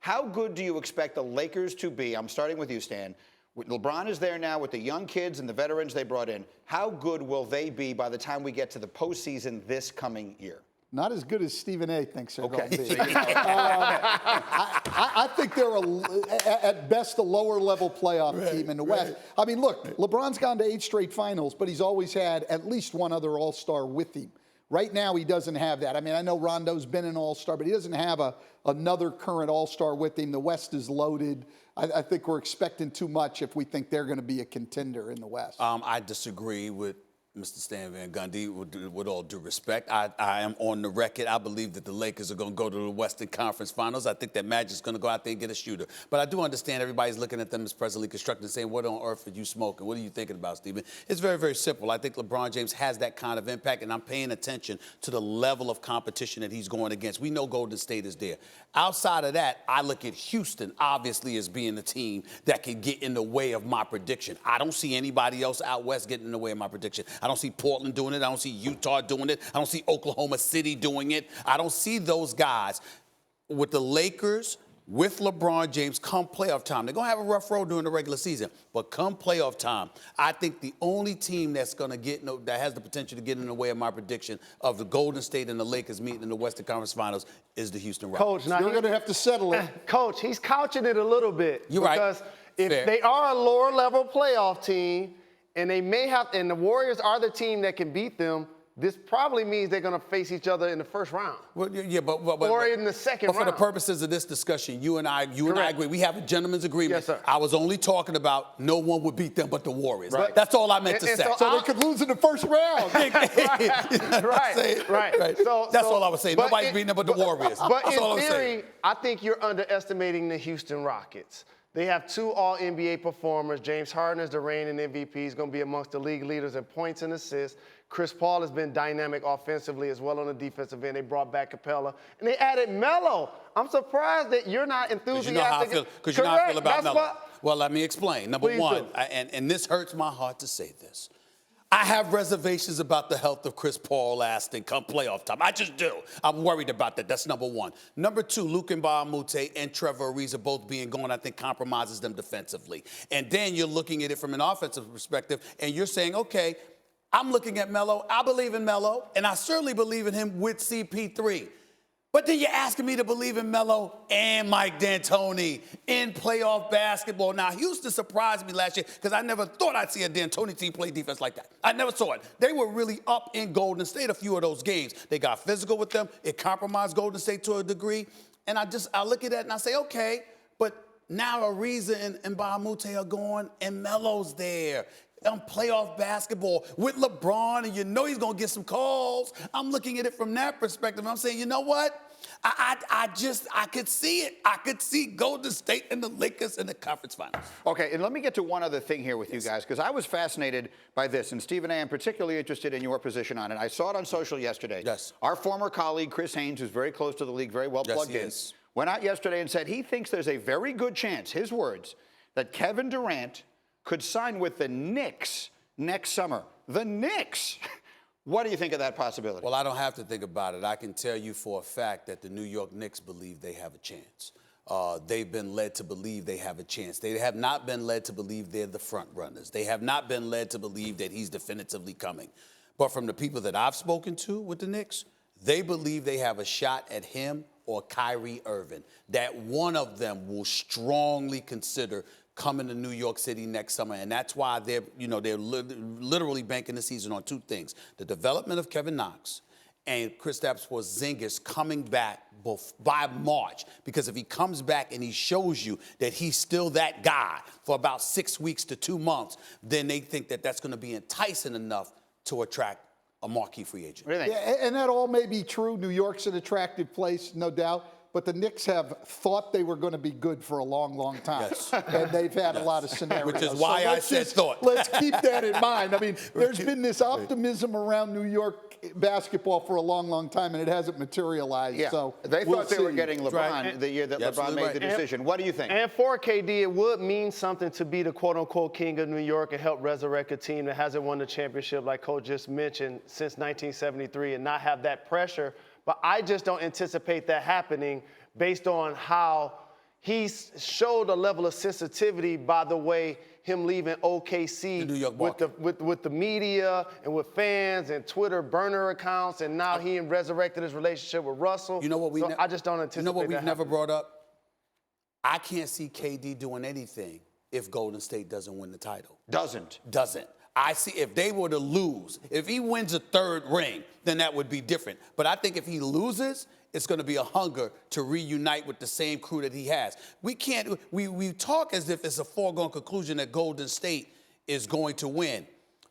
How good do you expect the Lakers to be? I'm starting with you, Stan. LeBron is there now with the young kids and the veterans they brought in. How good will they be by the time we get to the postseason this coming year? Not as good as Stephen A. thinks they're going to be. So I think they're, at best, a lower-level playoff team in the West. I mean, look, LeBron's gone to 8 straight finals, but he's always had at least one other All-Star with him. Right now, he doesn't have that. I mean, I know Rondo's been an All-Star, but he doesn't have another current All-Star with him. The West is loaded. I think we're expecting too much if we think they're going to be a contender in the West. I disagree with Mr. Stan Van Gundy, with all due respect. I am on the record. I believe that the Lakers are going to go to the Western Conference Finals. I think that Magic's going to go out there and get a shooter. But I do understand everybody's looking at them as presently constructed and saying, what on earth are you smoking? What are you thinking about, Stephen? It's very, very simple. I think LeBron James has that kind of impact, and I'm paying attention to the level of competition that he's going against. We know Golden State is there. Outside of that, I look at Houston, obviously, as being the team that can get in the way of my prediction. I don't see anybody else out West getting in the way of my prediction. I don't see Portland doing it. I don't see Utah doing it. I don't see Oklahoma City doing it. I don't see those guys. With the Lakers, with LeBron James, come playoff time, they're going to have a rough road during the regular season. But come playoff time, I think the only team that's going to that has the potential to get in the way of my prediction of the Golden State and the Lakers meeting in the Western Conference Finals is the Houston Rockets. Coach, now you're going to have to settle it. Coach, he's couching it a little bit. You're right. Because if Fair. they are a lower-level playoff team, and they may have, and the Warriors are the team that can beat them, this probably means they're going to face each other in the first round. Well, yeah, but or in the second round. But for the purposes of this discussion, you and I agree. We have a gentleman's agreement. Yes, sir. I was only talking about no one would beat them but the Warriors. Right. That's all I meant to say. So they could lose in the first round. right. So, that's all I was saying. Nobody's beating them but the Warriors. But that's in theory, I think you're underestimating the Houston Rockets. They have 2 All-NBA performers. James Harden is the reigning MVP. He's going to be amongst the league leaders in points and assists. Chris Paul has been dynamic offensively as well on the defensive end. They brought back Capella. And they added Melo. I'm surprised that you're not enthusiastic. Because you know how I feel about Melo. Well, let me explain. Number Please one, do. and this hurts my heart to say this. I have reservations about the health of Chris Paul lasting come playoff time. I just do. I'm worried about that. That's number one. Number two, Luke Mbah-a-Moute and Trevor Ariza both being gone, I think, compromises them defensively. And then you're looking at it from an offensive perspective, and you're saying, okay, I'm looking at Melo. I believe in Melo, and I certainly believe in him with CP3. But then you're asking me to believe in Melo and Mike D'Antoni in playoff basketball. Now, Houston surprised me last year because I never thought I'd see a D'Antoni team play defense like that. I never saw it. They were really up in Golden State a few of those games. They got physical with them. It compromised Golden State to a degree. And I look at that and I say, okay, but now Ariza and Mbah-a-Moute are going and Melo's there. On playoff basketball with LeBron, and you know he's going to get some calls. I'm looking at it from that perspective. I'm saying, you know what? I could see it. I could see Golden State and the Lakers in the conference finals. Okay, and let me get to one other thing here with you guys, because I was fascinated by this, and Stephen A., I'm particularly interested in your position on it. I saw it on social yesterday. Yes. Our former colleague, Chris Haynes, who's very close to the league, very well plugged in, went out yesterday and said he thinks there's a very good chance, his words, that Kevin Durant could sign with the Knicks next summer. The Knicks! What do you think of that possibility? Well, I don't have to think about it. I can tell you for a fact that the New York Knicks believe they have a chance. They've been led to believe they have a chance. They have not been led to believe they're the front runners. They have not been led to believe that he's definitively coming. But from the people that I've spoken to with the Knicks, they believe they have a shot at him or Kyrie Irving, that one of them will strongly consider coming to New York City next summer, and that's why they're literally banking the season on 2 things: the development of Kevin Knox and Kristaps Porzingis coming back by March. Because if he comes back and he shows you that he's still that guy for about 6 weeks to 2 months, then they think that that's going to be enticing enough to attract a marquee free agent. What do you think? Yeah, and that all may be true. New York's an attractive place, no doubt. But the Knicks have thought they were going to be good for a long, long time. Yes. And they've had a lot of scenarios. Which is why I said thought. Let's keep that in mind. I mean, there's been this optimism around New York basketball for a long, long time, and it hasn't materialized. Yeah. So they thought they were getting LeBron the year that LeBron made the decision. What do you think? And for KD, it would mean something to be the quote-unquote king of New York and help resurrect a team that hasn't won the championship, like Coach just mentioned, since 1973, and not have that pressure. But I just don't anticipate that happening based on how he's showed a level of sensitivity by the way him leaving OKC The New York with the media and with fans and Twitter burner accounts, and now he resurrected his relationship with Russell. You know what I just don't anticipate. You know what we've that never happening. brought up? I can't see KD doing anything if Golden State doesn't win the title. Doesn't. I see if they were to lose, if he wins a third ring, then that would be different. But I think if he loses, it's going to be a hunger to reunite with the same crew that he has. We talk as if it's a foregone conclusion that Golden State is going to win.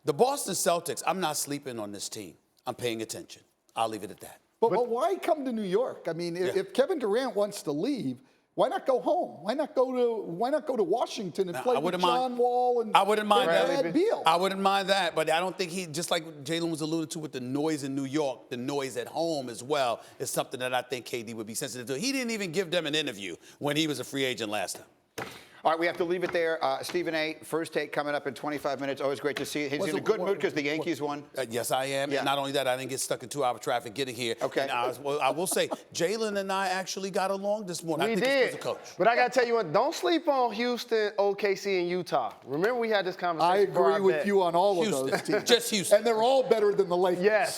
The Boston Celtics, I'm not sleeping on this team. I'm paying attention. I'll leave it at that. But why come to New York? I mean, if Kevin Durant wants to leave, why not go home? Why not go to Washington and play with John Wall and I wouldn't mind Brad Beal? I wouldn't mind that, but I don't think just like Jalen was alluded to with the noise in New York, the noise at home as well is something that I think KD would be sensitive to. He didn't even give them an interview when he was a free agent last time. All right, we have to leave it there. Stephen A., first take coming up in 25 minutes. Always great to see you. He's in a good mood because the Yankees won. Yes, I am. Yeah. And not only that, I didn't get stuck in 2-hour traffic getting here. Okay. And I will say, Jalen and I actually got along this morning. We I think did. it's because of coach. But I got to tell you what, don't sleep on Houston, OKC, and Utah. Remember we had this conversation. I before agree with bet. you on all Houston. of those teams. Just Houston. And they're all better than the Lakers. Yes.